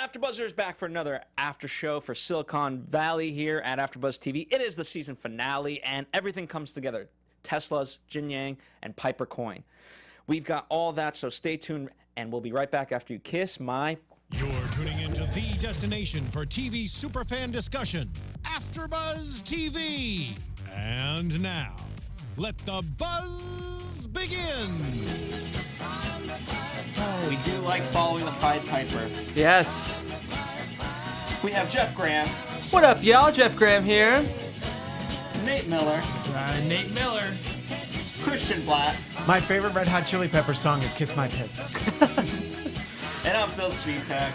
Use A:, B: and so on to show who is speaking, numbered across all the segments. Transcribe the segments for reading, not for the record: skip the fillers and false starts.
A: AfterBuzz is back for another after show for Silicon Valley here at AfterBuzz TV. It is the season finale, and everything comes together. Tesla's, Jin Yang, and Piper Coin. We've got all that, so stay tuned, and we'll be right back after you kiss my...
B: You're tuning into the destination for TV superfan discussion, AfterBuzz TV. And now, let the buzz begin.
A: We do like following the Pied Piper.
C: Yes.
A: We have Jeff Graham.
C: What up, y'all? Jeff Graham here.
A: Nate Miller.
D: Nate Miller.
A: Christian Bladt.
D: My favorite Red Hot Chili Pepper song is Kiss My Piss.
A: And I'm Phil Svitek.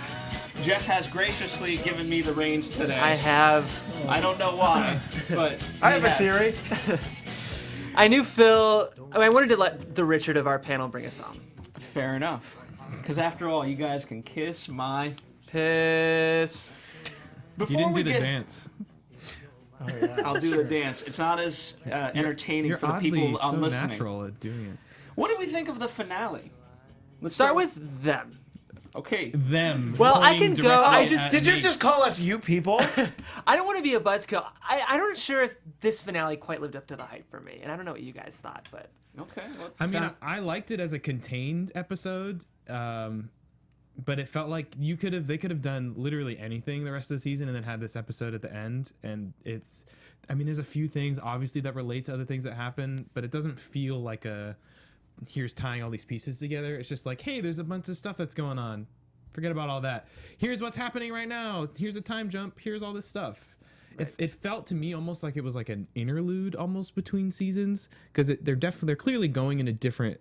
A: Jeff has graciously given me the reins today.
C: I have.
A: I don't know why, but
D: I have a theory.
C: I knew Phil. I wanted to let the Richard of our panel bring us home.
A: Fair enough. Because after all, you guys can kiss my
C: piss.
E: You didn't do the dance.
D: Oh, yeah,
A: I'll do the dance. It's not as entertaining
E: You're
A: for the
E: oddly
A: people
E: so
A: listening.
E: natural at doing it.
A: What do we think of the finale?
C: Let's start with them.
A: Okay.
E: Them.
C: Well, I can go. I just
D: Did you just call us you people?
C: I don't want to be a buzzkill. I'm not sure if this finale quite lived up to the hype for me, and I don't know what you guys thought, but
A: Okay.
E: I mean, I liked it as a contained episode, but it felt like they could have done literally anything the rest of the season and then had this episode at the end. And there's a few things obviously that relate to other things that happen, but it doesn't feel like here's tying all these pieces together. It's just like, hey, there's a bunch of stuff that's going on. Forget about all that. Here's what's happening right now. Here's a time jump. Here's all this stuff. Right. It felt to me almost like it was like an interlude almost between seasons, because they're clearly going in a different,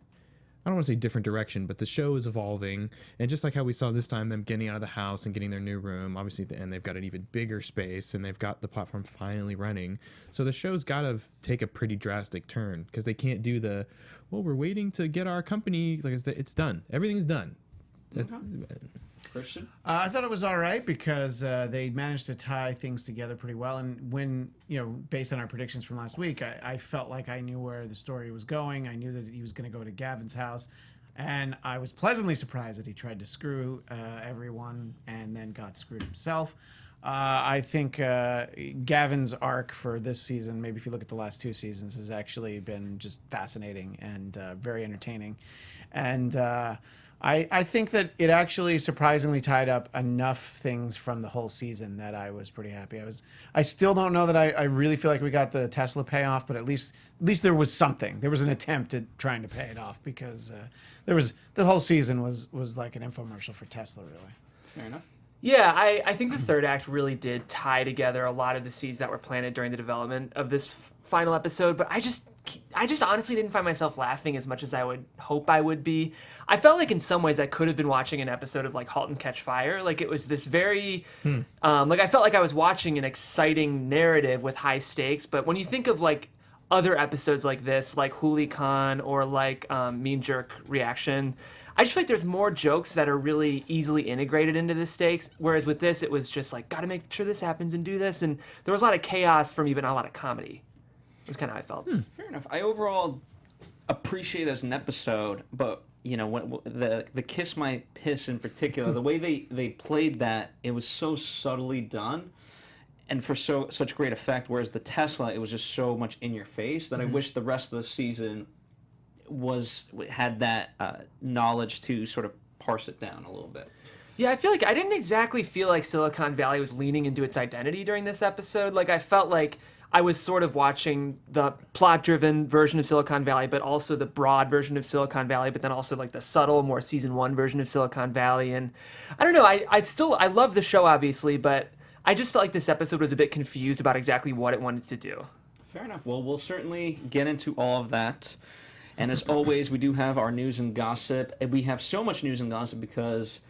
E: I don't want to say different direction, but the show is evolving. And just like how we saw this time, them getting out of the house and getting their new room, obviously at the end they've got an even bigger space and they've got the platform finally running. So the show's got to take a pretty drastic turn, because they can't do we're waiting to get our company. Like it's done. Everything's done.
A: Okay. Christian?
D: I thought it was all right because they managed to tie things together pretty well. And when, based on our predictions from last week, I felt like I knew where the story was going. I knew that he was going to go to Gavin's house. And I was pleasantly surprised that he tried to screw everyone and then got screwed himself. I think Gavin's arc for this season, maybe if you look at the last two seasons, has actually been just fascinating and very entertaining. And I think that it actually surprisingly tied up enough things from the whole season that I was pretty happy. I still don't know that I really feel like we got the Tesla payoff, but at least there was something. There was an attempt at trying to pay it off, because the whole season was like an infomercial for Tesla, really.
A: Fair enough.
C: yeah, I think the third act really did tie together a lot of the seeds that were planted during the development of this final episode. But I just honestly didn't find myself laughing as much as I would hope I would be. I felt like in some ways I could have been watching an episode of like *Halt and Catch Fire*. Like it was this very, like I felt like I was watching an exciting narrative with high stakes. But when you think of like other episodes like this, like Hooli Con or like Mean Jerk Reaction, I just feel like there's more jokes that are really easily integrated into the stakes. Whereas with this, it was just like, gotta make sure this happens and do this. And there was a lot of chaos for me, but not a lot of comedy. That's kind of how I felt.
A: Fair enough. I overall appreciate it as an episode, but when the Kiss My Piss in particular, the way they played that, it was so subtly done, and for such great effect. Whereas the Tesla, it was just so much in your face that I wish the rest of the season had that knowledge to sort of parse it down a little bit.
C: Yeah, I feel like I didn't exactly feel like Silicon Valley was leaning into its identity during this episode. Like I felt like I was sort of watching the plot-driven version of Silicon Valley, but also the broad version of Silicon Valley, but then also like the subtle, more season one version of Silicon Valley. And I don't know, I love the show, obviously, but I just felt like this episode was a bit confused about exactly what it wanted to do.
A: Fair enough. Well, we'll certainly get into all of that. And as always, we do have our news and gossip. And we have so much news and gossip because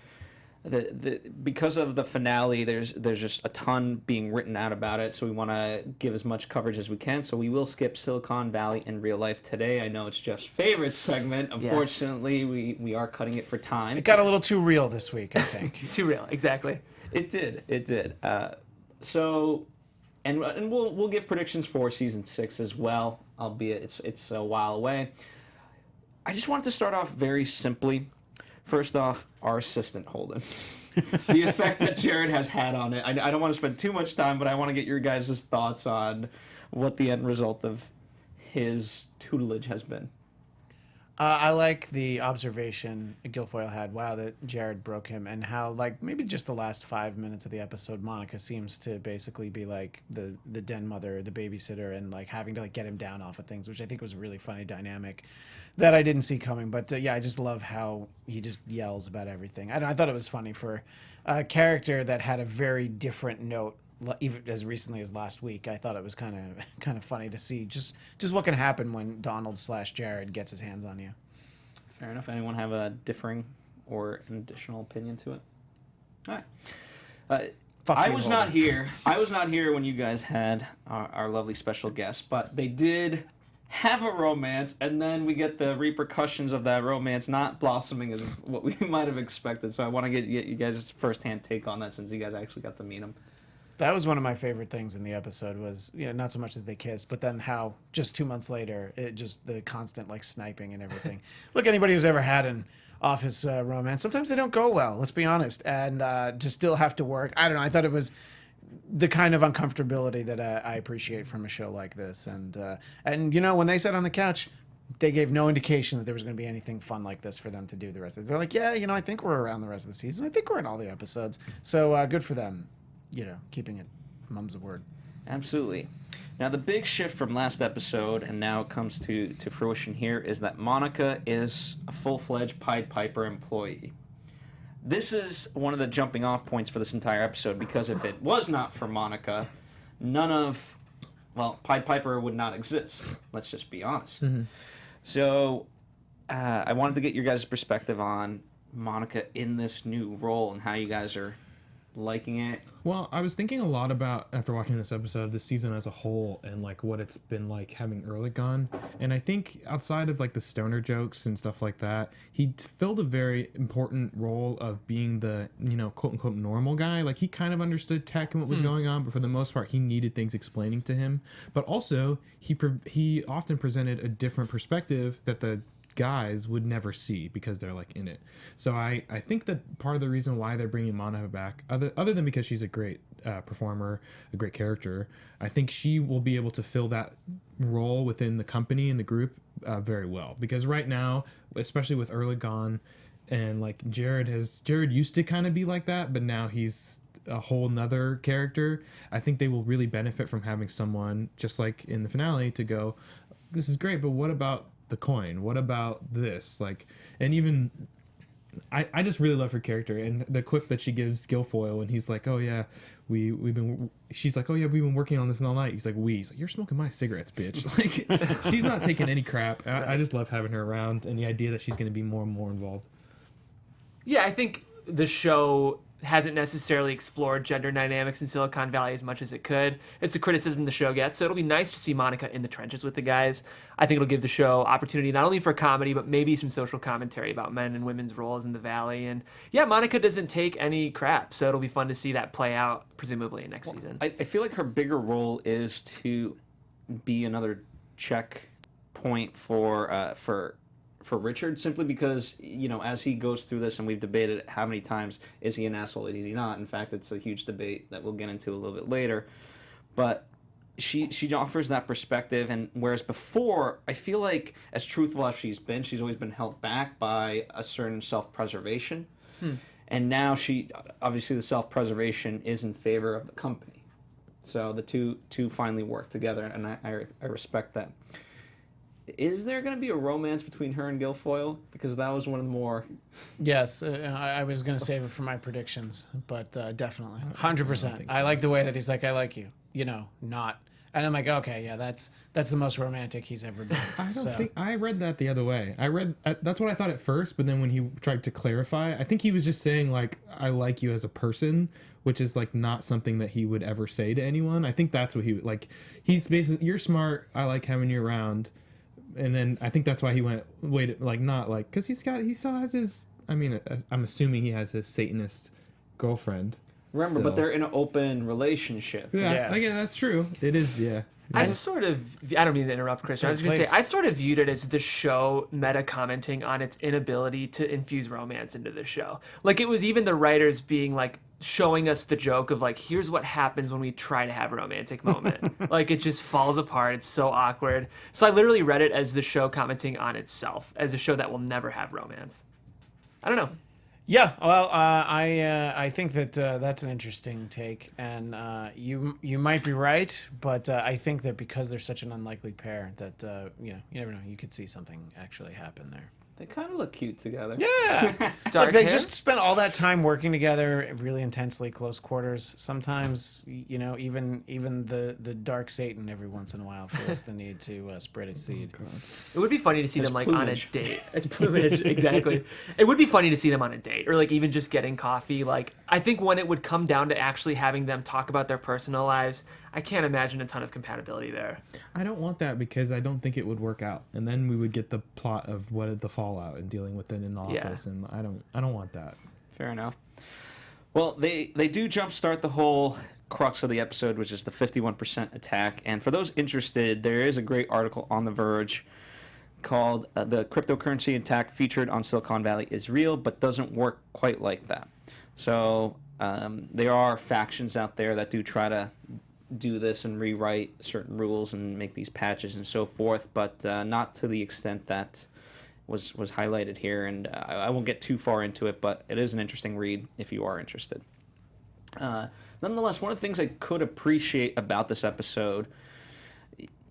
A: because of the finale, there's just a ton being written out about it, so we want to give as much coverage as we can. So we will skip Silicon Valley in real life today. I know it's Jeff's favorite segment. Unfortunately, we are cutting it for time.
D: It got a little too real this week, I think.
C: Too real, exactly.
A: It did. So, and we'll give predictions for season 6 as well, albeit it's a while away. I just wanted to start off very simply. First off, our assistant, Holden. the effect that Jared has had on it. I don't want to spend too much time, but I want to get your guys' thoughts on what the end result of his tutelage has been.
D: I like the observation Guilfoyle had, wow, that Jared broke him, and how, like, maybe just the last 5 minutes of the episode, Monica seems to basically be, like, the den mother, the babysitter, and, like, having to, like, get him down off of things, which I think was a really funny dynamic that I didn't see coming. But, yeah, I just love how he just yells about everything. I thought it was funny for a character that had a very different note even as recently as last week. I thought it was kind of funny to see just what can happen when Donald/Jared gets his hands on you.
A: Fair enough. Anyone have a differing or an additional opinion to it? All right. I was not here. I was not here when you guys had our lovely special guest, but they did have a romance, and then we get the repercussions of that romance not blossoming as what we might have expected. So I want to get you guys' first-hand take on that, since you guys actually got to meet him.
D: That was one of my favorite things in the episode was, not so much that they kissed, but then how just 2 months later, it just the constant like sniping and everything. Look, anybody who's ever had an office romance, sometimes they don't go well, let's be honest, and just still have to work. I don't know. I thought it was the kind of uncomfortability that I appreciate from a show like this. And when they sat on the couch, they gave no indication that there was going to be anything fun like this for them to do the rest of it. They're like, yeah, I think we're around the rest of the season. I think we're in all the episodes. So good for them. Keeping it mum's a word.
A: Absolutely. Now, the big shift from last episode, and now it comes to fruition here, is that Monica is a full-fledged Pied Piper employee. This is one of the jumping off points for this entire episode, because if it was not for Monica, Pied Piper would not exist. Let's just be honest. Mm-hmm. So I wanted to get your guys' perspective on Monica in this new role and how you guys are liking it.
E: Well, I was thinking a lot about, after watching this episode, the season as a whole and like what it's been like having Erlich on. And I think outside of like the stoner jokes and stuff like that, he filled a very important role of being the, quote unquote normal guy. Like he kind of understood tech and what was going on, but for the most part, he needed things explaining to him. But also he often presented a different perspective that the guys would never see because they're like in it. So I think that part of the reason why they're bringing Monica back, other than because she's a great performer, a great character, I think she will be able to fill that role within the company and the group very well. Because right now, especially with Erlich gone, and like Jared used to kind of be like that, but now he's a whole nother character. I think they will really benefit from having someone just like in the finale to go, this is great, but what about the coin? What about this? Like, and even I just really love her character and the quip that she gives Guilfoyle, and he's like, oh yeah, she's like, oh yeah, we've been working on this all night. He's like, he's like, you're smoking my cigarettes, bitch. Like, she's not taking any crap. I just love having her around, and the idea that she's going to be more and more involved.
C: Yeah, I think the show hasn't necessarily explored gender dynamics in Silicon Valley as much as it could. It's a criticism the show gets, so it'll be nice to see Monica in the trenches with the guys. I think it'll give the show opportunity not only for comedy, but maybe some social commentary about men and women's roles in the Valley. And yeah, Monica doesn't take any crap, so it'll be fun to see that play out, presumably, next season.
A: I feel like her bigger role is to be another checkpoint for Richard, simply because, as he goes through this, and we've debated how many times, is he an asshole, is he not? In fact, it's a huge debate that we'll get into a little bit later. But she offers that perspective, and whereas before, I feel like, as truthful as she's always been held back by a certain self-preservation. And now obviously the self-preservation is in favor of the company. So the two finally work together, and I respect that. Is there going to be a romance between her and Guilfoyle? Because that was one of the more...
D: Yes, I was going to save it for my predictions, but definitely. 100%. I like the way that he's like, I like you, not... And I'm like, okay, yeah, that's the most romantic he's ever been.
E: I read that the other way. That's what I thought at first, but then when he tried to clarify, I think he was just saying, like, I like you as a person, which is, like, not something that he would ever say to anyone. I think that's what he's basically, you're smart, I like having you around. And then I think that's why he went, because he still has his, I'm assuming he has his Satanist girlfriend.
A: Remember, but they're in an open relationship.
E: Yeah. Again, that's true. It is. Yeah.
C: I don't mean to interrupt, Christian. I was going to say, I sort of viewed it as the show meta commenting on its inability to infuse romance into the show. Like, it was even the writers being like, showing us the joke of like, here's what happens when we try to have a romantic moment. Like, it just falls apart. It's so awkward. So I literally read it as the show commenting on itself, as a show that will never have romance. I don't know.
D: Yeah, well, I think that that's an interesting take, and you might be right, but I think that because they're such an unlikely pair, that you never know, you could see something actually happen there.
A: They kind of look cute together.
D: Yeah,
C: Dark
D: they
C: hair?
D: just spent all that time working together, really intensely, close quarters. Sometimes, even the dark Satan every once in a while feels the need to spread its seed.
C: It would be funny to see them like
A: plumage.
C: on a date. As plumage, exactly. It would be funny to see them on a date, or like even just getting coffee. Like, I think when it would come down to actually having them talk about their personal lives, I can't imagine a ton of compatibility there.
E: I don't want that because I don't think it would work out, and then we would get the plot of what is the fallout and dealing with it in the office, and I don't want that.
A: Fair enough. Well, they do jumpstart the whole crux of the episode, which is the 51% attack. And for those interested, there is a great article on The Verge called "The Cryptocurrency Attack Featured on Silicon Valley is Real, but doesn't work quite like that." So there are factions out there that do try to do this and rewrite certain rules and make these patches and so forth, but not to the extent that was highlighted here. And I won't get too far into it, but it is an interesting read if you are interested. Nonetheless, one of the things I could appreciate about this episode,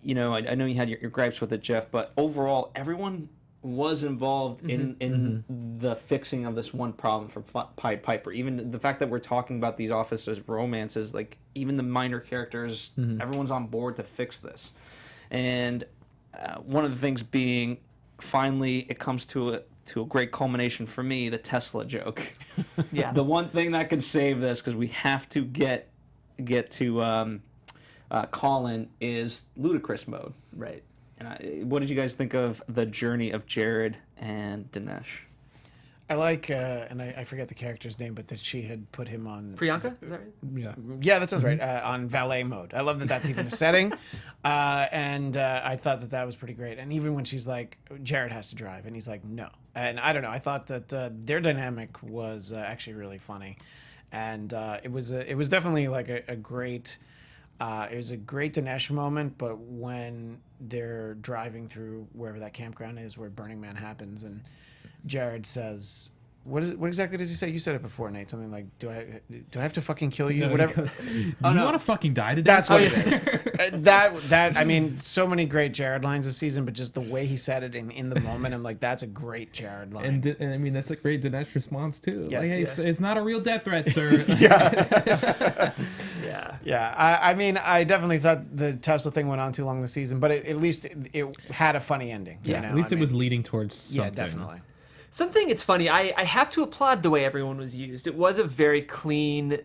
A: I know you had your gripes with it, Jeff, but overall, everyone was involved in the fixing of this one problem for Pied Piper. Even the fact that we're talking about these officers' romances, like even the minor characters, everyone's on board to fix this. And one of the things being, finally, it comes to a great culmination for me, the Tesla joke.
C: Yeah.
A: The one thing that can save this, because we have to get to Colin, is ludicrous mode.
C: Right.
A: And what did you guys think of the journey of Jared and Dinesh?
D: I like, and I forget the character's name, but that she had put him on...
C: Priyanka? Is that right?
E: Yeah.
D: Yeah, that sounds right. On valet mode. I love that that's even a setting. And I thought that was pretty great. And even when she's like, Jared has to drive, and he's like, no. And I don't know. I thought that their dynamic was actually really funny. And it was definitely like a great... it was a great Dinesh moment, but when they're driving through wherever that campground is where Burning Man happens, and Jared says, what exactly does he say? You said it before, Nate. Something like, do I have to fucking kill you?
E: No,
D: Whatever.
E: you want to fucking die today?
D: That's what it is. That I mean, so many great Jared lines this season, but just the way he said it in the moment, I'm like, that's a great Jared line.
E: And I mean, that's a great Dinesh response too.
D: Yeah,
E: like, hey,
D: yeah.
E: it's not a real death threat, sir.
C: Yeah.
D: Yeah, I mean, I definitely thought the Tesla thing went on too long this season, but at least it had a funny ending.
E: Yeah, at least it was leading towards something.
D: Yeah, definitely.
C: Something, it's funny, I have to applaud the way everyone was used. It was a very clean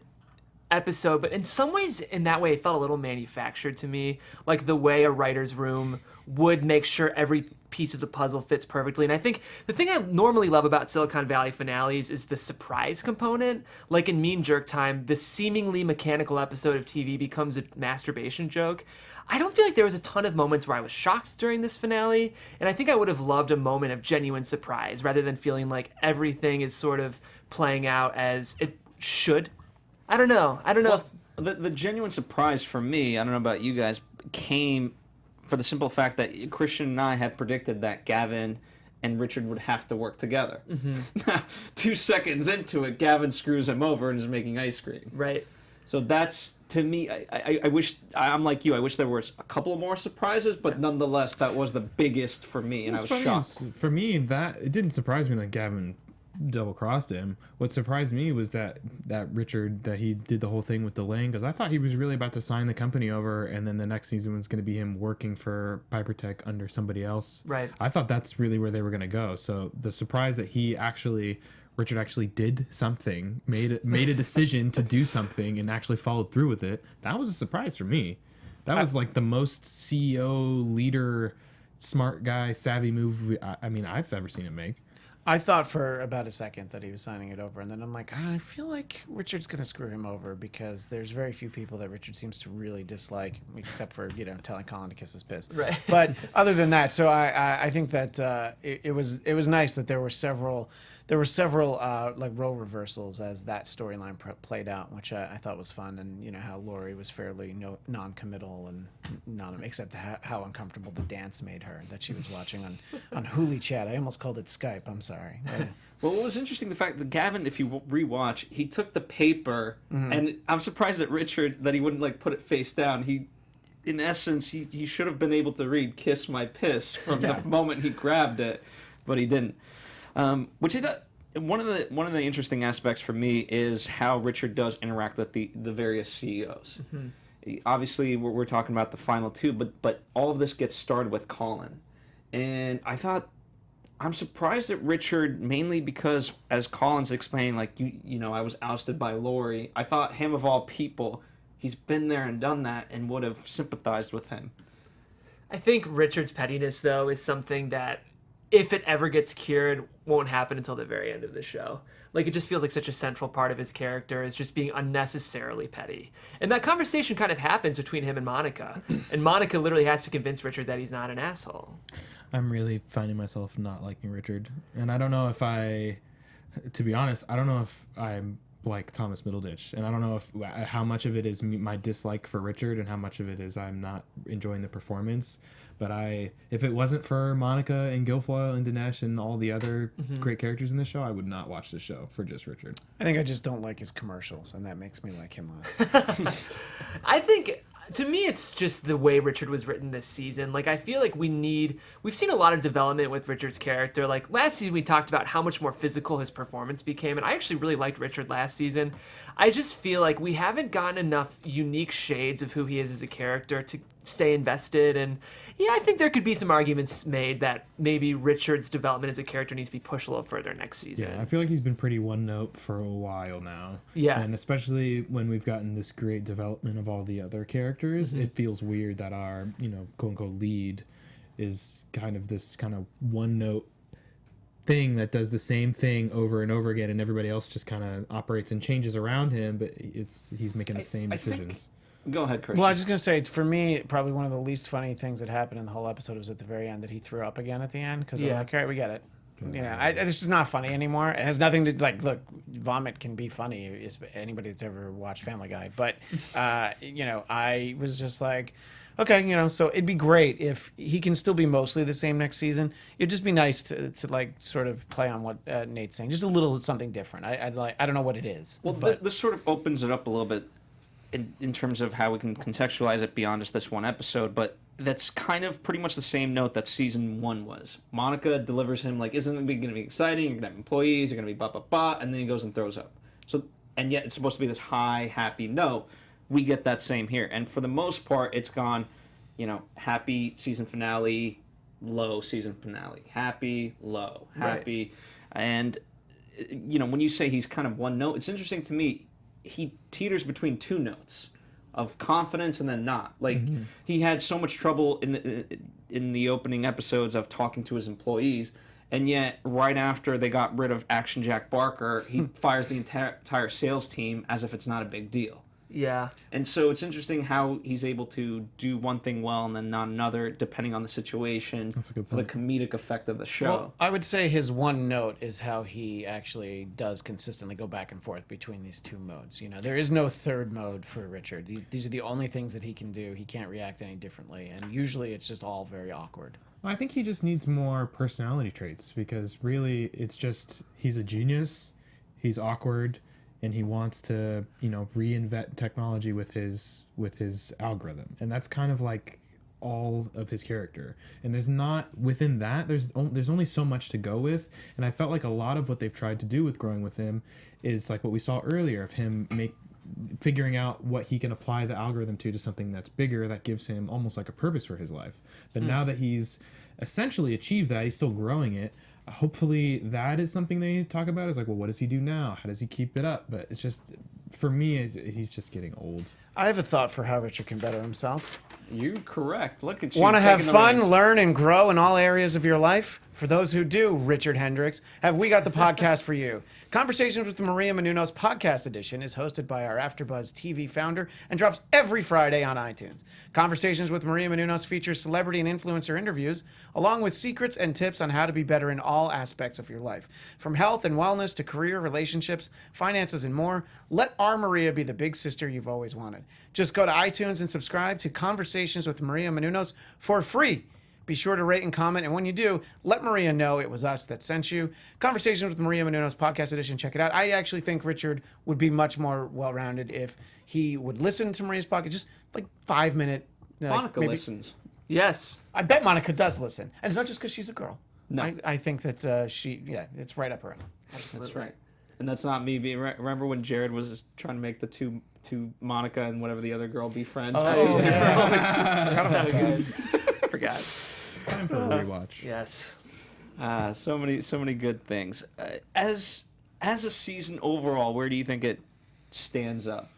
C: episode, but in some ways, in that way, it felt a little manufactured to me. Like the way a writer's room would make sure every piece of the puzzle fits perfectly. And I think the thing I normally love about Silicon Valley finales is the surprise component. Like in Mean Jerk Time, the seemingly mechanical episode of TV becomes a masturbation joke. I don't feel like there was a ton of moments where I was shocked during this finale, and I think I would have loved a moment of genuine surprise rather than feeling like everything is sort of playing out as it should. I don't know.
A: Well, the genuine surprise for me, I don't know about you guys, came for the simple fact that Christian and I had predicted that Gavin and Richard would have to work together. Now, 2 seconds into it, Gavin screws him over and is making ice cream.
C: Right.
A: So that's, to me, I wish, I'm like you, I wish there was a couple more surprises, but nonetheless, that was the biggest for me, and I was shocked.
E: For me, that it didn't surprise me that Gavin double-crossed him. What surprised me was that Richard, that he did the whole thing with delaying, because I thought he was really about to sign the company over, and then the next season was going to be him working for Piper Tech under somebody else.
C: Right.
E: I thought that's really where they were going to go. So the surprise that Richard actually did something, made a decision to do something, and actually followed through with it. That was a surprise for me. That was like the most CEO, leader, smart guy, savvy move I've ever seen him make.
D: I thought for about a second that he was signing it over, and then I'm like, I feel like Richard's going to screw him over because there's very few people that Richard seems to really dislike, except for telling Colin to kiss his piss.
C: Right.
D: But other than that, so I think that it was nice that there were several like role reversals as that storyline played out, which I thought was fun, and how Lori was fairly non-committal and except how uncomfortable the dance made her that she was watching on Hooli chat. I almost called it Skype. I'm sorry.
A: Well, what was interesting, the fact that Gavin, if you rewatch, he took the paper, and I'm surprised that Richard, that he wouldn't like put it face down. He, in essence, he should have been able to read "Kiss My Piss" from the moment he grabbed it, but he didn't. Which I thought one of the interesting aspects for me is how Richard does interact with the various CEOs. Obviously, we're talking about the final two, but all of this gets started with Colin, and I'm surprised at Richard, mainly because, as Colin's explaining, like I was ousted by Lori. I thought him of all people, he's been there and done that, and would have sympathized with him.
C: I think Richard's pettiness, though, is something that, if it ever gets cured, won't happen until the very end of the show. Like, it just feels like such a central part of his character is just being unnecessarily petty. And that conversation kind of happens between him and Monica. And Monica literally has to convince Richard that he's not an asshole.
E: I'm really finding myself not liking Richard. And I don't know if to be honest, I don't know if I'm like Thomas Middleditch. And I don't know how much of it is my dislike for Richard and how much of it is I'm not enjoying the performance. But if it wasn't for Monica and Guilfoyle and Dinesh and all the other great characters in the show, I would not watch the show for just Richard.
D: I think I just don't like his commercials, and that makes me like him less.
C: I think, to me, it's just the way Richard was written this season. Like, I feel like we've seen a lot of development with Richard's character. Like, last season we talked about how much more physical his performance became, and I actually really liked Richard last season. I just feel like we haven't gotten enough unique shades of who he is as a character to stay invested, and yeah, I think there could be some arguments made that maybe Richard's development as a character needs to be pushed a little further next season.
E: Yeah, I feel like he's been pretty one note for a while now.
C: Yeah.
E: And especially when we've gotten this great development of all the other characters, it feels weird that our, quote unquote lead is kind of this kind of one note thing that does the same thing over and over again, and everybody else just kind of operates and changes around him, but he's making the same decisions.
A: Go ahead, Christian.
D: Well, I was just going to say, for me, probably one of the least funny things that happened in the whole episode was at the very end that he threw up again at the end. Because I'm like, all right, we get it. It's just not funny anymore. It has nothing to, look, vomit can be funny. Anybody that's ever watched Family Guy. But, I was just like, okay, so it'd be great if he can still be mostly the same next season. It'd just be nice to sort of play on what Nate's saying. Just a little something different. I don't know what it is.
A: Well, this sort of opens it up a little bit in terms of how we can contextualize it beyond just this one episode, but that's kind of pretty much the same note that season 1 was. Monica delivers him like, isn't it going to be exciting? You're going to have employees, you're going to be blah, and then he goes and throws up. So, and yet it's supposed to be this high, happy note. We get that same here. And for the most part, it's gone, happy season finale, low season finale. Happy, low, happy. Right. And, when you say he's kind of one note, it's interesting to me. He teeters between two notes of confidence and then not. Like, he had so much trouble in the opening episodes of talking to his employees, and yet right after they got rid of Action Jack Barker, he fires the entire sales team as if it's not a big deal.
C: Yeah.
A: And so it's interesting how he's able to do one thing well and then not another, depending on the situation.
E: That's a good
A: for the
E: point.
A: comedic effect of the show.
D: Well, I would say his one note is how he actually does consistently go back and forth between these two modes. There is no third mode for Richard. These are the only things that he can do. He can't react any differently, and usually it's just all very awkward.
E: Well, I think he just needs more personality traits because really it's just he's a genius, he's awkward, and he wants to, reinvent technology with his algorithm, and that's kind of like all of his character. And there's not within that. There's only so much to go with, and I felt like a lot of what they've tried to do with growing with him is like what we saw earlier of him figuring out what he can apply the algorithm to something that's bigger that gives him almost like a purpose for his life. But now that he's essentially achieved that, he's still growing it. Hopefully that is something they talk about is like, well, what does he do now? How does he keep it up? But it's just, for me, he's just getting old.
D: I have a thought for how Richard can better himself.
A: You're correct. Look at you.
D: Want to have
A: taking the
D: fun,
A: reins.
D: learn, and grow in all areas of your life? For those who do, Richard Hendricks, have we got the podcast for you. Conversations with Maria Menounos podcast edition is hosted by our AfterBuzz TV founder and drops every Friday on iTunes. Conversations with Maria Menounos features celebrity and influencer interviews, along with secrets and tips on how to be better in all aspects of your life. From health and wellness to career, relationships, finances, and more, let our Maria be the big sister you've always wanted. Just go to iTunes and subscribe to Conversations with Maria Menounos for free. Be sure to rate and comment, and when you do, let Maria know it was us that sent you. Conversations with Maria Menounos podcast edition, check it out. I actually think Richard would be much more well-rounded if he would listen to Maria's podcast, just like 5 minute.
A: Monica listens.
C: Yes.
D: I bet Monica does listen, and it's not just because she's a girl.
A: No.
D: I think that it's right up her alley.
A: That's right. And that's not me being. Remember when Jared was trying to make the two Monica and whatever the other girl be friends?
D: Oh,
C: So good. Forgot.
E: It's time for a rewatch.
C: Yes.
A: So many good things. As a season overall, where do you think it stands up?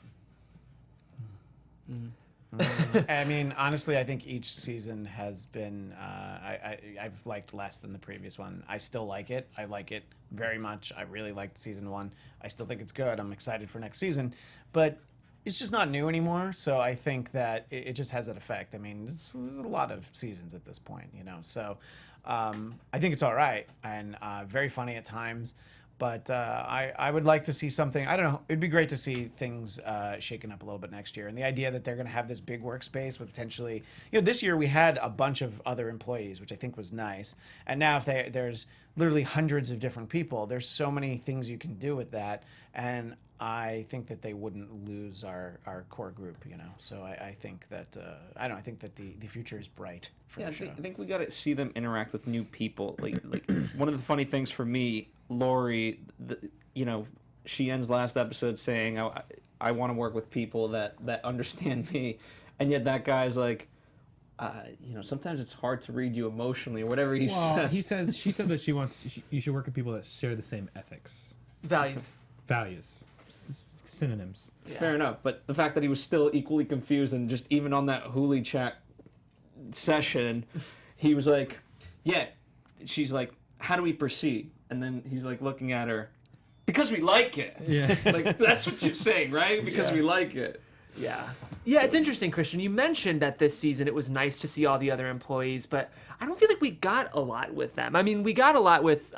D: I mean, honestly, I think each season has been. I've liked less than the previous one. I still like it. I like it very much. I really liked season 1. I still think it's good. I'm excited for next season, but it's just not new anymore. So I think that it just has that effect. I mean, there's a lot of seasons at this point, you know. So I think it's all right and very funny at times. But I would like to see something. I don't know. It'd be great to see things shaken up a little bit next year. And the idea that they're going to have this big workspace with potentially, this year we had a bunch of other employees, which I think was nice. And now if there's literally hundreds of different people, there's so many things you can do with that. And I think that they wouldn't lose our core group, So I think that I think that the future is bright for the show.
A: I think we got to see them interact with new people. Like one of the funny things for me, Lori, she ends last episode saying, "I want to work with people that understand me," and yet that guy's like, sometimes it's hard to read you emotionally or whatever he says.
E: She said that you should work with people that share the same ethics,
C: Values.
E: synonyms.
C: Yeah.
A: Fair enough, but the fact that he was still equally confused and just even on that Hooli chat session, he was like, "Yeah," she's like, "How do we proceed?" And then he's like looking at her, "Because we like it."
E: Yeah.
A: Like that's what you're saying, right? Because we like it.
C: Yeah. Yeah, it's interesting, Christian. You mentioned that this season it was nice to see all the other employees, but I don't feel like we got a lot with them. I mean, we got a lot with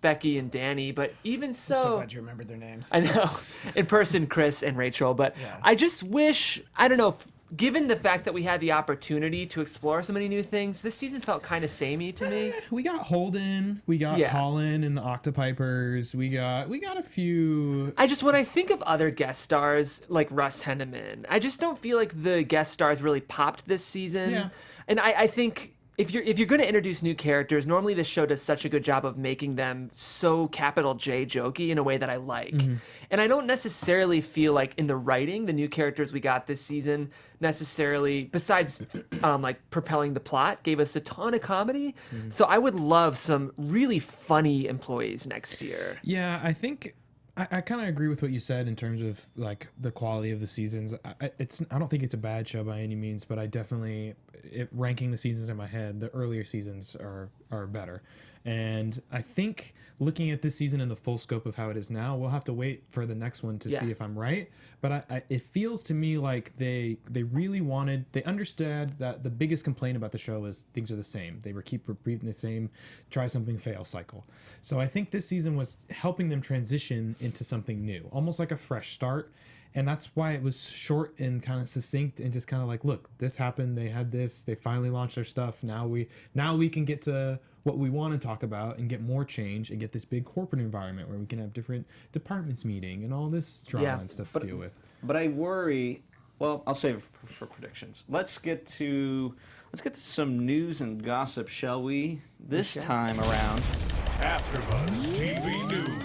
C: Becky and Danny, but even so...
D: I'm so glad you remembered their names.
C: I know. In person, Chris and Rachel, but
D: Yeah.
C: I just wish, I don't know, given the fact that we had the opportunity to explore so many new things, this season felt kind of samey to me.
E: We got Holden, we got Colin and the Octopipers, we got a few.
C: When I think of other guest stars like Russ Henneman, I just don't feel like the guest stars really popped this season.
E: Yeah.
C: And I think if you're going to introduce new characters, normally this show does such a good job of making them so capital J jokey in a way that I like.
E: Mm-hmm.
C: And I don't necessarily feel like in the writing, the new characters we got this season necessarily, besides like propelling the plot, gave us a ton of comedy.
E: Mm-hmm.
C: So I would love some really funny employees next year.
E: Yeah, I think I kind of agree with what you said in terms of like the quality of the seasons. I don't think it's a bad show by any means, but I definitely, ranking the seasons in my head, the earlier seasons are better. And I think looking at this season in the full scope of how it is now, we'll have to wait for the next one to see if I'm right. But it feels to me like they really they understood that the biggest complaint about the show is things are the same. They keep repeating the same try something, fail cycle. So I think this season was helping them transition into something new, almost like a fresh start. And that's why it was short and kind of succinct and just kind of like, look, this happened. They had this. They finally launched their stuff. Now we can get to what we want to talk about and get more change and get this big corporate environment where we can have different departments meeting and all this drama and stuff to deal with.
A: But I worry. Well, I'll save it for predictions. Let's get to some news and gossip, shall we? This time around,
B: AfterBuzz TV News.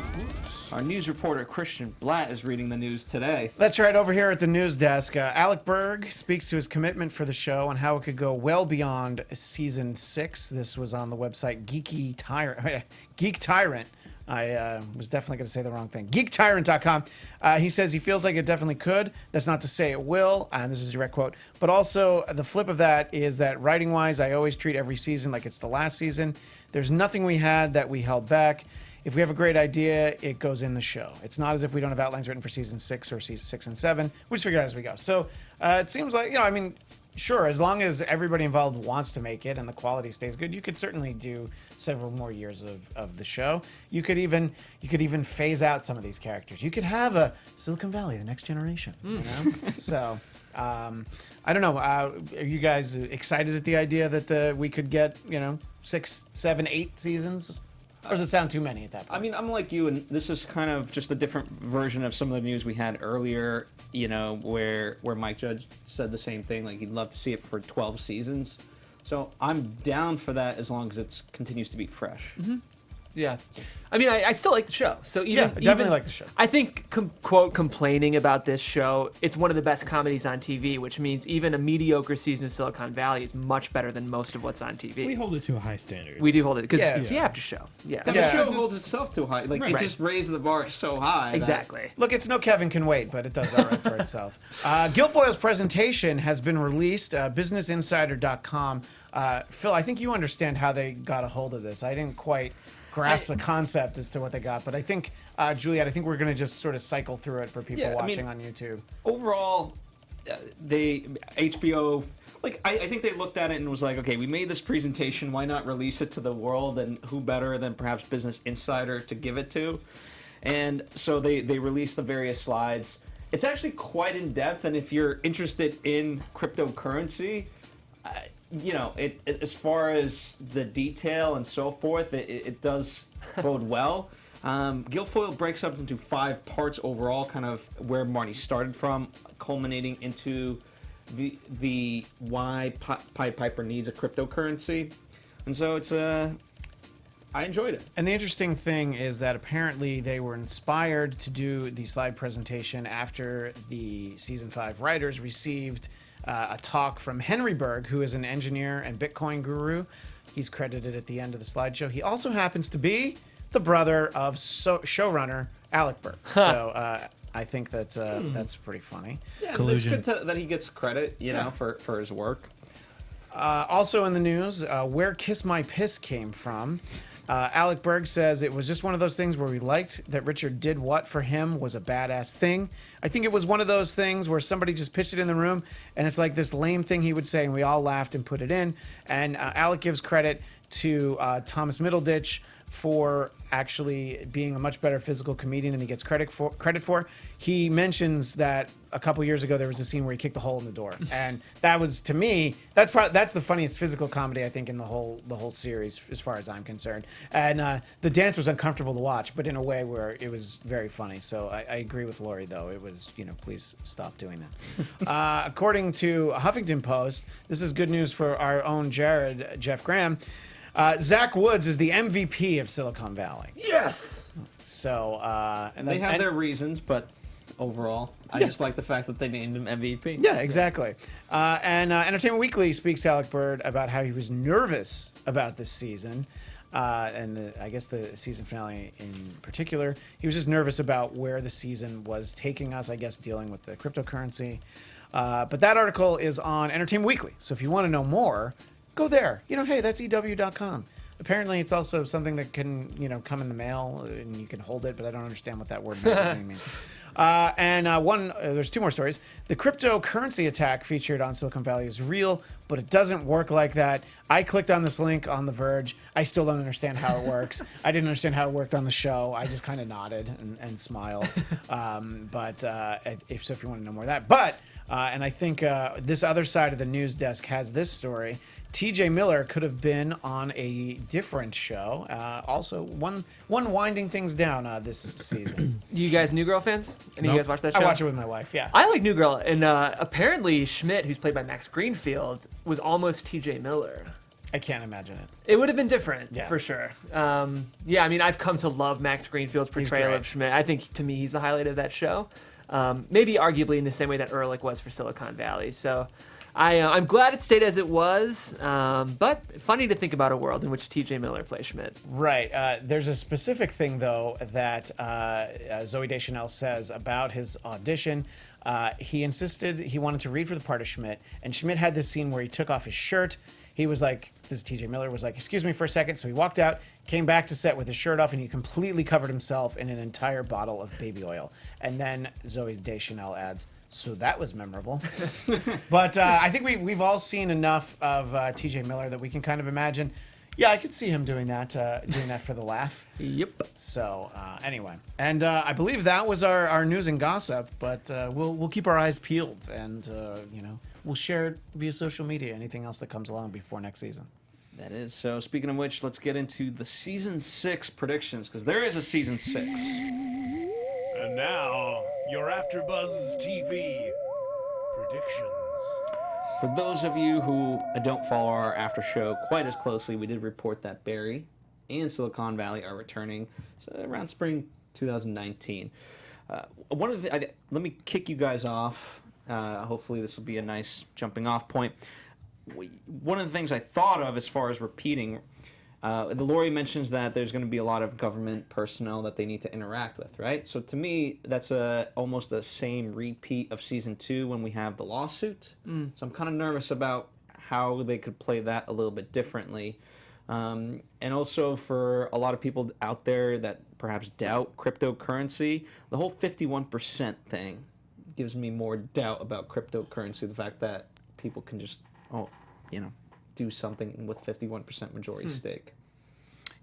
A: our news reporter Christian Bladt is reading the news today.
D: That's right, over here at the news desk. Alec Berg speaks to his commitment for the show and how it could go well beyond season 6. This was on the website Geek Tyrant. I was definitely going to say the wrong thing. GeekTyrant.com. He says he feels like it definitely could. That's not to say it will, and this is a direct quote. But also, the flip of that is that writing-wise, I always treat every season like it's the last season. There's nothing we had that we held back. If we have a great idea, it goes in the show. It's not as if we don't have outlines written for season 6 or season 6 and 7. We just figure it out as we go. So it seems like, sure, as long as everybody involved wants to make it and the quality stays good, you could certainly do several more years of the show. You could even phase out some of these characters. You could have a Silicon Valley, the next generation. You know? So I don't know. Are you guys excited at the idea that we could get 6, 7, 8 seasons? Or does it sound too many at that point?
A: I mean, I'm like you, and this is kind of just a different version of some of the news we had earlier, where Mike Judge said the same thing, like he'd love to see it for 12 seasons. So I'm down for that as long as it continues to be fresh.
C: Mm-hmm. Yeah. I mean, I still like the show. So
D: definitely like the show.
C: I think, quote, complaining about this show, it's one of the best comedies on TV, which means even a mediocre season of Silicon Valley is much better than most of what's on TV.
E: We hold it to a high standard.
C: We do hold it, because it's the after show. Yeah.
A: The show holds itself too high. Like,
E: Right.
A: it just raised the bar so high.
C: Exactly.
D: Look, it's no Kevin Can Wait, but it does all right for itself. Guilfoyle's presentation has been released, businessinsider.com. Phil, I think you understand how they got a hold of this. I didn't quite grasp the concept as to what they got, but I think, Juliet, I think we're going to just sort of cycle through it for people watching on YouTube.
A: Overall, HBO, I think they looked at it and was like, okay, we made this presentation, why not release it to the world, and who better than perhaps Business Insider to give it to? And so they released the various slides. It's actually quite in depth, and if you're interested in cryptocurrency, as far as the detail and so forth, it does bode well. Guilfoyle breaks up into 5 parts overall, kind of where Marty started from, culminating into the why Pied Piper needs a cryptocurrency. And so I enjoyed it.
D: And the interesting thing is that apparently they were inspired to do the slide presentation after the season 5 writers received a talk from Henry Berg, who is an engineer and Bitcoin guru. He's credited at the end of the slideshow. He also happens to be the brother of showrunner Alec Berg. So I think that's pretty funny.
A: Yeah, it's good that he gets credit, for his work.
D: Also in the news, where Kiss My Piss came from. Alec Berg says it was just one of those things where we liked that Richard did what for him was a badass thing. I think it was one of those things where somebody just pitched it in the room, and it's like this lame thing he would say, and we all laughed and put it in. And Alec gives credit to Thomas Middleditch for actually being a much better physical comedian than he gets credit for. He mentions that a couple years ago there was a scene where he kicked a hole in the door, and that was, to me, that's the funniest physical comedy I think in the whole series as far as I'm concerned. And the dance was uncomfortable to watch, but in a way where it was very funny. So I agree with Lori, though. It was, please stop doing that. According to Huffington Post, this is good news for our own Jeff Graham. Zach Woods is the MVP of Silicon Valley.
C: Yes.
D: So and
A: they have their reasons, but overall, I just like the fact that they named him MVP.
D: Yeah, exactly. And Entertainment Weekly speaks to Alec Berg about how he was nervous about this season, and I guess the season finale in particular. He was just nervous about where the season was taking us. I guess dealing with the cryptocurrency. But that article is on Entertainment Weekly. So if you want to know more, go there. Hey, that's EW.com. Apparently, it's also something that can, come in the mail and you can hold it, but I don't understand what that word magazine means. There's 2 more stories. The cryptocurrency attack featured on Silicon Valley is real, but it doesn't work like that. I clicked on this link on The Verge. I still don't understand how it works. I didn't understand how it worked on the show. I just kind of nodded and smiled. If you want to know more of that. But, and I think this other side of the news desk has this story. TJ Miller could have been on a different show. Also, one winding things down this season.
C: You guys New Girl fans? Any of you guys watch that show?
D: I watch it with my wife, yeah.
C: I like New Girl, and apparently Schmidt, who's played by Max Greenfield, was almost TJ Miller.
D: I can't imagine it.
C: It would have been different,
D: Yeah.
C: for sure. I mean, I've come to love Max Greenfield's portrayal
D: great.
C: of Schmidt. I think, to me, he's the highlight of that show. maybe arguably in the same way that Erlich was for Silicon Valley. So I'm glad it stayed as it was, but funny to think about a world in which TJ Miller plays Schmidt.
D: Right. There's a specific thing, though, that Zooey Deschanel says about his audition. He insisted he wanted to read for the part of Schmidt, and Schmidt had this scene where he took off his shirt. He was like, this is TJ Miller, was like, excuse me for a second. So he walked out, came back to set with his shirt off, and he completely covered himself in an entire bottle of baby oil. And then Zooey Deschanel adds, so that was memorable. But I think we've all seen enough of TJ Miller that we can kind of imagine, yeah, I could see him doing that for the laugh.
C: Yep.
D: So anyway, and I believe that was our news and gossip, but we'll keep our eyes peeled, and we'll share it via social media. Anything else that comes along before next season.
A: That is. So speaking of which, let's get into the season 6 predictions, because there is a season 6.
F: And now, your AfterBuzz TV predictions.
A: For those of you who don't follow our after show quite as closely, we did report that Barry and Silicon Valley are returning around spring 2019. Let me kick you guys off. Hopefully this will be a nice jumping off point. One of the things I thought of as far as repeating, the Lori mentions that there's going to be a lot of government personnel that they need to interact with, right? So to me, that's almost the same repeat of season 2 when we have the lawsuit. So I'm kind of nervous about how they could play that a little bit differently. And also for a lot of people out there that perhaps doubt cryptocurrency, the whole 51% thing gives me more doubt about cryptocurrency. The fact that people can just, do something with 51% majority stake.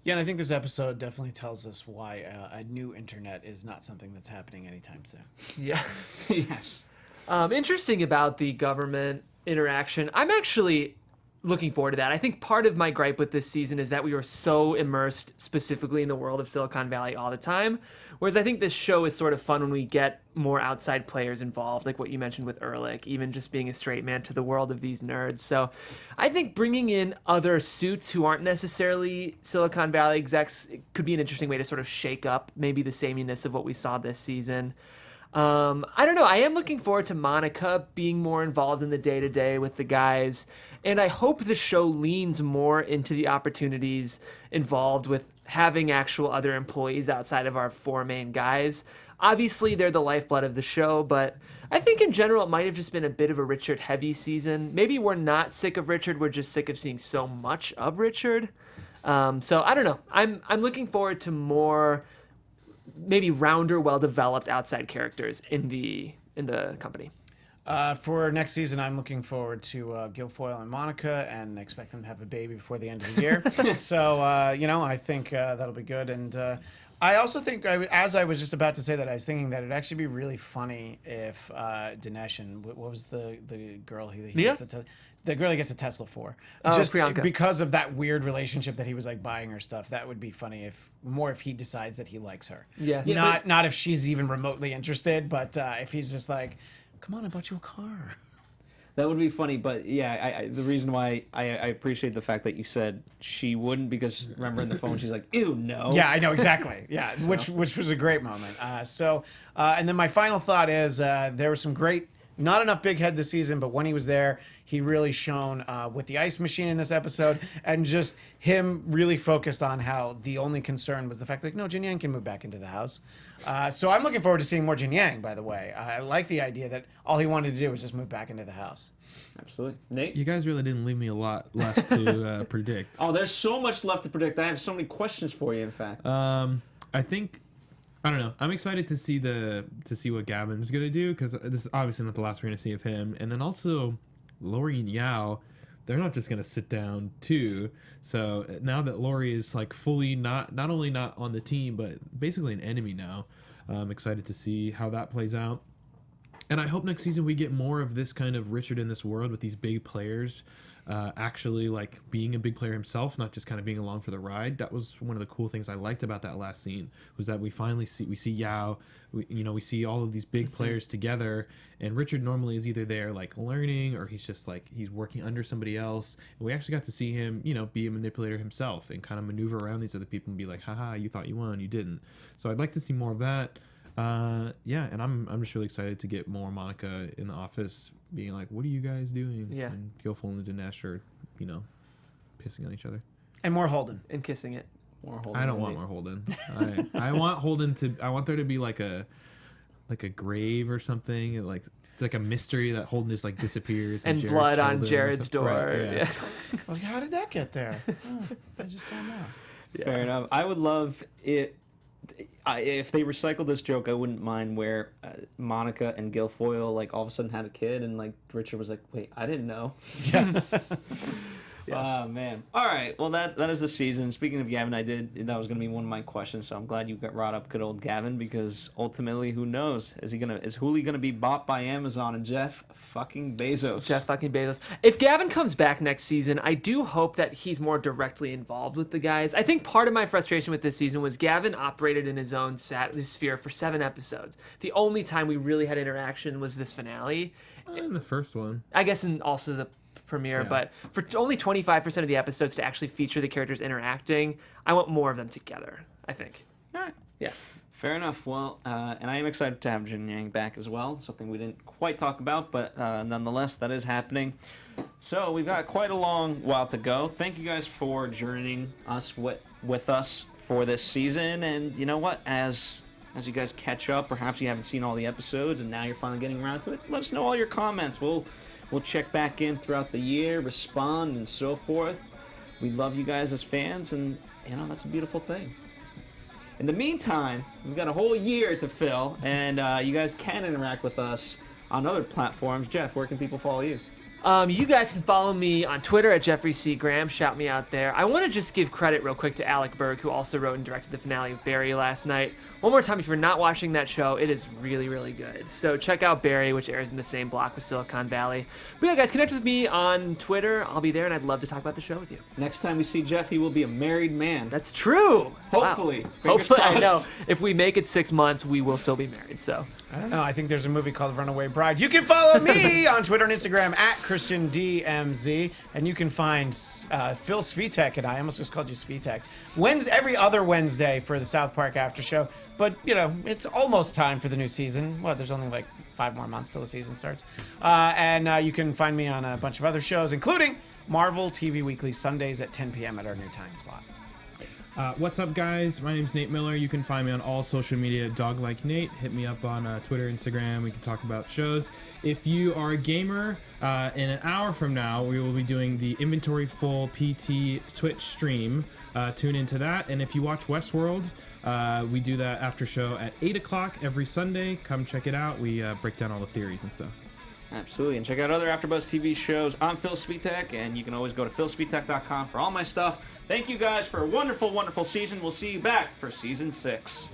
D: Yeah, and I think this episode definitely tells us why a new internet is not something that's happening anytime soon.
C: Yeah.
A: Yes.
C: Interesting about the government interaction. I'm actually looking forward to that. I think part of my gripe with this season is that we were so immersed specifically in the world of Silicon Valley all the time. Whereas I think this show is sort of fun when we get more outside players involved, like what you mentioned with Erlich, even just being a straight man to the world of these nerds. So I think bringing in other suits who aren't necessarily Silicon Valley execs could be an interesting way to sort of shake up maybe the sameness of what we saw this season. I don't know. I am looking forward to Monica being more involved in the day-to-day with the guys, and I hope the show leans more into the opportunities involved with having actual other employees outside of our 4 main guys. Obviously, they're the lifeblood of the show, but I think in general it might have just been a bit of a Richard-heavy season. Maybe we're not sick of Richard, we're just sick of seeing so much of Richard. So I don't know. I'm looking forward to more maybe rounder, well-developed outside characters in the company.
D: For next season, I'm looking forward to Guilfoyle and Monica, and expect them to have a baby before the end of the year. So, I think that'll be good. And I also think, as I was just about to say that, I was thinking that it'd actually be really funny if Dinesh and what was the girl he gets the girl he gets a Tesla for, just
C: Priyanka.
D: because of that weird relationship that he was like buying her stuff. That would be funny if he decides that he likes her.
C: Yeah.
D: Not if she's even remotely interested, but if he's just like, come on, I bought you a car.
A: That would be funny, but yeah, the reason why I appreciate the fact that you said she wouldn't, because remember in the phone she's like, ew, no.
D: Yeah, I know, exactly. Yeah, which was a great moment. And then my final thought is there was some great, not enough big head this season, but when he was there, he really shone with the ice machine in this episode, and just him really focused on how the only concern was the fact that, no, Jin Yang can move back into the house. So I'm looking forward to seeing more Jin Yang, by the way. I like the idea that all he wanted to do was just move back into the house.
A: Absolutely. Nate?
E: You guys really didn't leave me a lot left to predict.
A: Oh, there's so much left to predict. I have so many questions for you, in fact.
E: I don't know. I'm excited to see what Gavin's gonna do, because this is obviously not the last we're gonna see of him. And then also, Lori and Yao, they're not just gonna sit down too. So now that Lori is like fully not only not on the team, but basically an enemy now, I'm excited to see how that plays out. And I hope next season we get more of this kind of Richard in this world with these big players. Actually like being a big player himself, not just kind of being along for the ride. That was one of the cool things I liked about that last scene, was that we finally see Yao, we see all of these big players together, and Richard normally is either there like learning, or he's just like he's working under somebody else, and we actually got to see him be a manipulator himself and kind of maneuver around these other people and be like, haha, you thought you won, you didn't. So I'd like to see more of that. Yeah, and I'm just really excited to get more Monica in the office being like, what are you guys doing?
C: Yeah.
E: And Gilfoyle and Dinesh are, pissing on each other.
D: And more Holden.
C: And kissing it.
A: More Holden
E: I don't
A: than
E: want
A: me.
E: more Holden. I want Holden to. I want there to be like a grave or something. It's like a mystery that Holden just like disappears.
C: And
E: Jared
C: blood
E: killed
C: on
E: him or
C: Jared's
E: something.
C: door.
E: Right, yeah.
D: Well, how did that get there? Oh, I just don't know.
A: Fair enough. I would love it. If they recycled this joke, I wouldn't mind where Monica and Gilfoyle like all of a sudden had a kid, and like Richard was like, "Wait, I didn't know."
D: Yeah.
A: Oh man. All right. Well, that is the season. Speaking of Gavin, that was going to be one of my questions. So I'm glad you got brought up good old Gavin, because ultimately, who knows? Is Hooli gonna be bought by Amazon and Jeff fucking Bezos?
C: Jeff fucking Bezos. If Gavin comes back next season, I do hope that he's more directly involved with the guys. I think part of my frustration with this season was Gavin operated in his own sphere for 7 episodes. The only time we really had interaction was this finale.
E: In the first one.
C: I guess, and also the premiere,
E: Yeah.
C: but for only 25% of the episodes to actually feature the characters interacting, I want more of them together, I think.
A: All right.
C: Yeah.
A: Fair enough. Well, and I am excited to have Jin Yang back as well. Something we didn't quite talk about, but nonetheless, that is happening. So we've got quite a long while to go. Thank you guys for journeying us with us for this season. And you know what? As you guys catch up, perhaps you haven't seen all the episodes, and now you're finally getting around to it. Let us know all your comments. We'll check back in throughout the year, respond, and so forth. We love you guys as fans, and that's a beautiful thing. In the meantime, we've got a whole year to fill, and you guys can interact with us on other platforms. Jeff, where can people follow you?
C: You guys can follow me on Twitter at Jeffrey C. Graham. Shout me out there. I want to just give credit real quick to Alec Berg, who also wrote and directed the finale of Barry last night. One more time, if you're not watching that show, it is really, really good. So check out Barry, which airs in the same block with Silicon Valley. But yeah, guys, connect with me on Twitter. I'll be there, and I'd love to talk about the show with you.
A: Next time we see Jeff, he will be a married man.
C: That's true.
A: Hopefully.
C: Wow.
A: Fingers
C: Hopefully, I know.
A: crossed.
C: If we make it 6 months, we will still be married. So
D: I don't know. I think there's a movie called Runaway Bride. You can follow me on Twitter and Instagram at ChristianDMZ, and you can find Phil Svitek and I almost just called you Svitek. Every other Wednesday for the South Park After Show. But it's almost time for the new season. Well, there's only like 5 more months till the season starts. And you can find me on a bunch of other shows, including Marvel TV Weekly Sundays at 10 p.m. at our new time slot.
E: What's up, guys? My name's Nate Miller. You can find me on all social media, DogLikeNate. Hit me up on Twitter, Instagram. We can talk about shows. If you are a gamer, in an hour from now, we will be doing the Inventory Full PT Twitch stream. Tune into that. And if you watch Westworld, we do that after show at 8 o'clock every Sunday. Come check it out. We break down all the theories and stuff.
A: Absolutely. And check out other AfterBuzz TV shows. I'm Phil Svitek, and you can always go to philsvitek.com for all my stuff. Thank you guys for a wonderful, wonderful season. We'll see you back for season 6.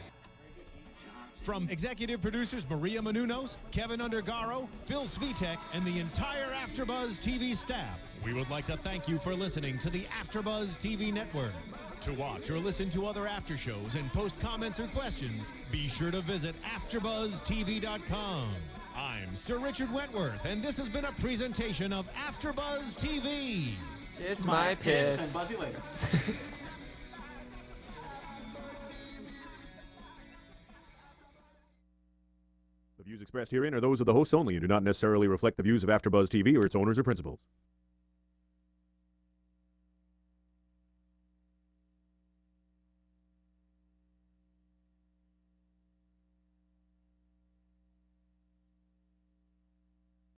B: From executive producers Maria Menounos, Kevin Undergaro, Phil Svitek, and the entire AfterBuzz TV staff, we would like to thank you for listening to the AfterBuzz TV network. To watch or listen to other after shows and post comments or questions, be sure to visit AfterBuzzTV.com. I'm Sir Richard Wentworth, and this has been a presentation of AfterBuzz TV.
C: it's my piss.
A: And buzz you later.
G: The views expressed herein are those of the hosts only and do not necessarily reflect the views of AfterBuzz TV or its owners or principals.